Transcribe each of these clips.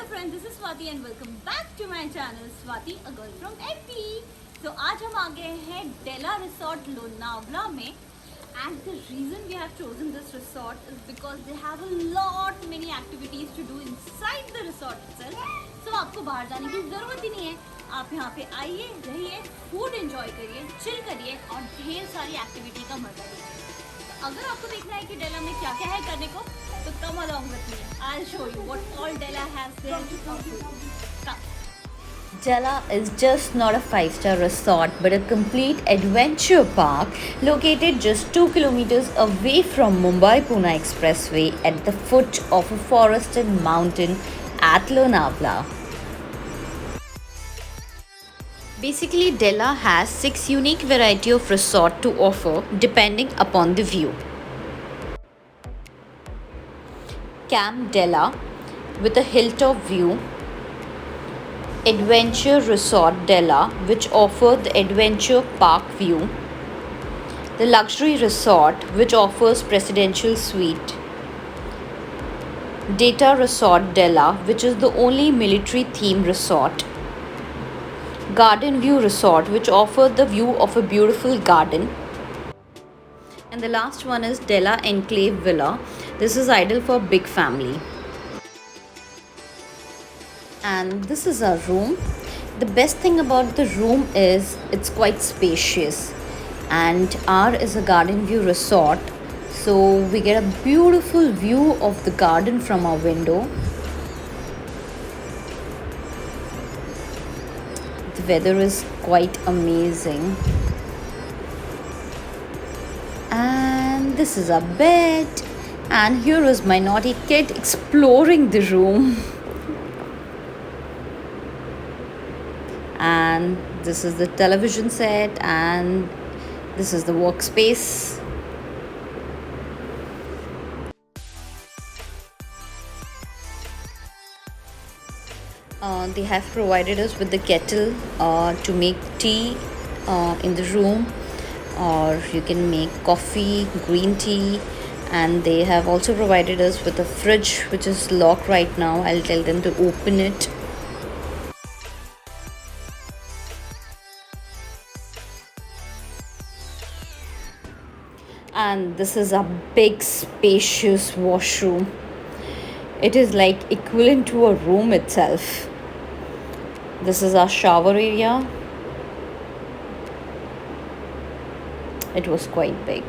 friends, this is Swati and welcome back to my channel Swati, a girl from MP. So आज हम आ गए हैं डेला resort Lonavala में and the reason we have chosen this resort is because they have a lot many activities to do inside the resort itself. So आपको बाहर जाने की ज़रूरत ही नहीं है, आप यहाँ पे आइए, रहिए, फूड एंजॉय करिए, चिल करिए और ढेर सारी एक्टिविटी का मजा लीजिए. अगर आपको देखना है कि डेला में क्या क्या है करने को तो come along with me. I'll show you what all Della has there to offer. Come. Della is just not a 5-star resort but a complete adventure park located just 2 kilometers away from Mumbai-Pune Expressway at the foot of a forested mountain at Lonavala. Basically, Della has 6 unique variety of resort to offer depending upon the view. Camp Della with a hilltop view, Adventure Resort Della which offers the adventure park view, the luxury resort which offers presidential suite, Data Resort Della which is the only military themed resort, Garden View Resort which offers the view of a beautiful garden, and the last one is Della Enclave Villa. This is ideal for big family. And this is our room. The best thing about the room is it's quite spacious, and our is a garden view resort, so we get a beautiful view of the garden from our window. The weather is quite amazing. And this is our bed, and here is my naughty kid exploring the room. And this is the television set, and this is the workspace. They have provided us with the kettle to make tea in the room, or you can make coffee, green tea, and they have also provided us with a fridge which is locked right now. I'll tell them to open it. And this is a big spacious washroom. It is like equivalent to a room itself. This is our shower area. It was quite big.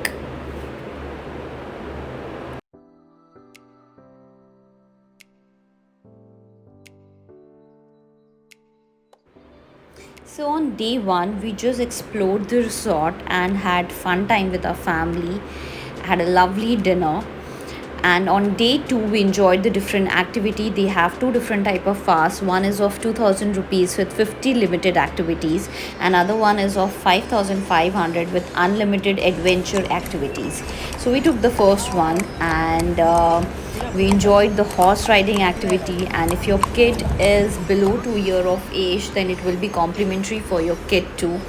So on day 1, we just explored the resort and had fun time with our family, had a lovely dinner. And on day 2, we enjoyed the different activity. They have 2 different type of pass. One is of 2,000 rupees with 50 limited activities. Another one is of 5,500 with unlimited adventure activities. So we took the first one, and we enjoyed the horse riding activity. And if your kid is below 2 years of age, then it will be complimentary for your kid too.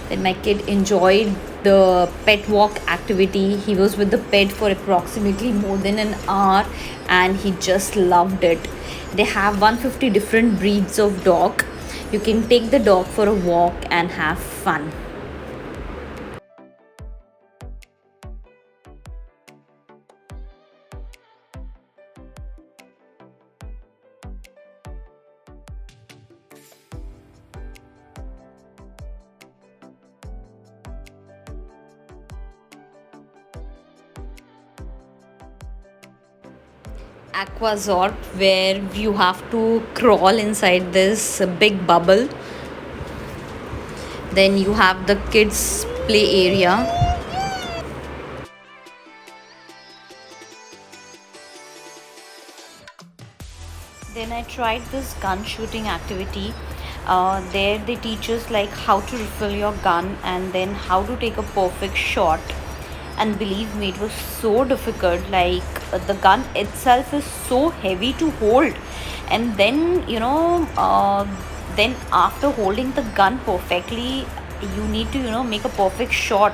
Then my kid enjoyed the pet walk activity. He was with the pet for approximately more than an hour, and he just loved it. They have 150 different breeds of dog. You can take the dog for a walk and have fun. Aquazort, where you have to crawl inside this big bubble. Then you have the kids play area. Then I tried this gun shooting activity. There they teach us like how to refill your gun and then how to take a perfect shot. And believe me, it was so difficult. Like the gun itself is so heavy to hold, and then then after holding the gun perfectly, you need to make a perfect shot.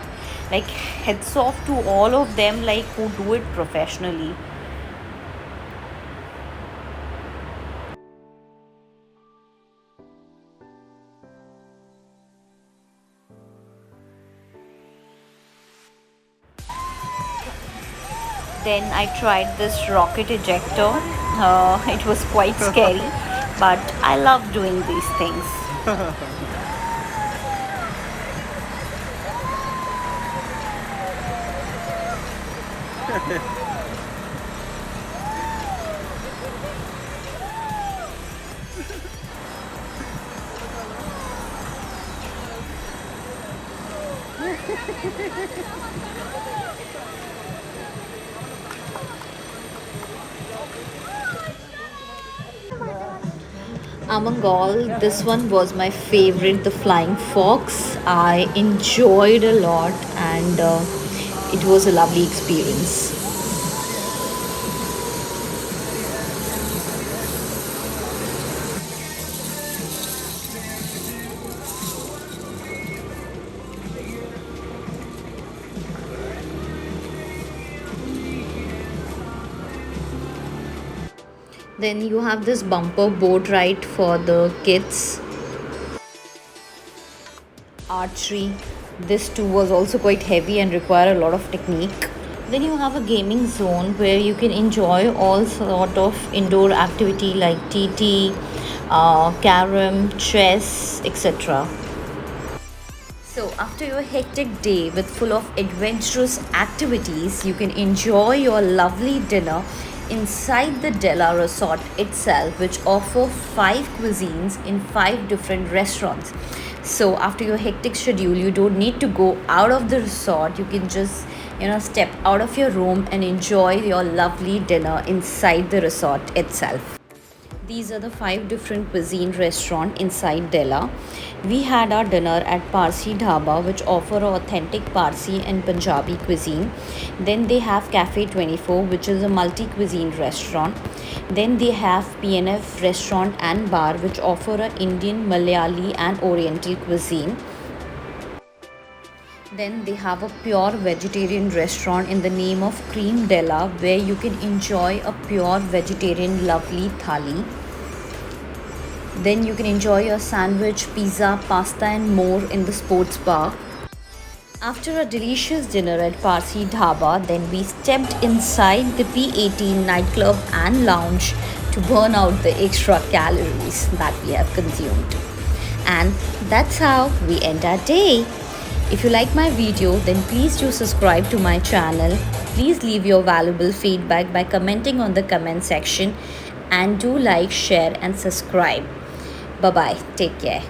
Like heads off to all of them like who do it professionally. Then I tried this rocket ejector. It was quite scary, but I love doing these things. Among all, this one was my favorite, the Flying Fox. I enjoyed a lot, and it was a lovely experience. Then you have this bumper boat ride for the kids. Archery. This too was also quite heavy and require a lot of technique. Then you have a gaming zone where you can enjoy all sort of indoor activity like TT, carom, chess, etc. So after your hectic day with full of adventurous activities, you can enjoy your lovely dinner inside the Della Resort itself, which offer 5 cuisines in 5 different restaurants. So after your hectic schedule, you don't need to go out of the resort. You can just step out of your room and enjoy your lovely dinner inside the resort itself. These are the 5 different cuisine restaurant inside Dela. We had our dinner at Parsi Dhaba, which offer authentic Parsi and Punjabi cuisine. Then they have Cafe 24, which is a multi-cuisine restaurant. Then they have PNF restaurant and bar, which offer a Indian, Malayali and Oriental cuisine. Then they have a pure vegetarian restaurant in the name of Cream Della, where you can enjoy a pure vegetarian lovely thali. Then you can enjoy your sandwich, pizza, pasta and more in the sports bar. After a delicious dinner at Parsi Dhaba, then we stepped inside the P18 nightclub and lounge to burn out the extra calories that we have consumed. And that's how we end our day. If you like my video, then please do subscribe to my channel. Please leave your valuable feedback by commenting on the comment section, and do like, share and subscribe. Bye bye. Take care.